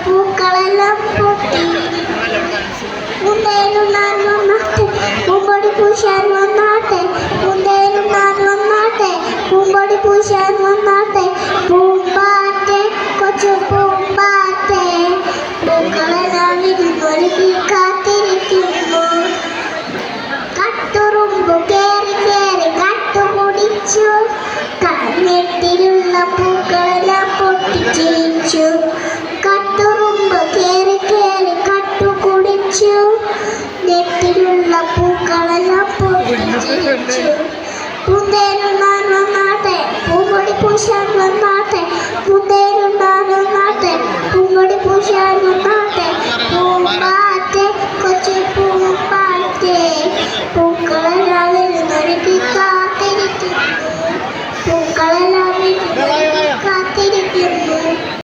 പൂക്കളെല്ലാം പൊട്ടി മുന്തേലും ഞാൻ വന്നാട്ടെ പൂമ്പൊടി പൂശാൻ വന്നാട്ടെ മുന്തേലും ഞാൻ വന്നാട്ടെ പൂമ്പൊടി പൂശാൻ വന്നാട്ടെ പൂമ്പാറ്റെ കൊച്ചു പൂമ്പാറ്റെ പൂക്കളെല്ലാം ഇരുന്നൊരുക്കി കാത്തിരിക്കുന്നു കട്ടുറുമ്പു കേറി കേറി കട്ടുമുടിച്ചു കണ്ണെട്ടിലുള്ള പൂക്കളെല്ലാം പൊട്ടിച്ചിരിച്ചു കട്ടുറുമ്പ് കേറി കേറി കട്ടു കുടിച്ചു നെറ്റിലുള്ള പൂക്കളെല്ലാം പൊട്ടിച്ചിരിച്ചു പൂന്തേനും ഞാൻ വന്നാട്ടെ പൂമ്പൊടി പൂശാൻ വന്നാട്ടെ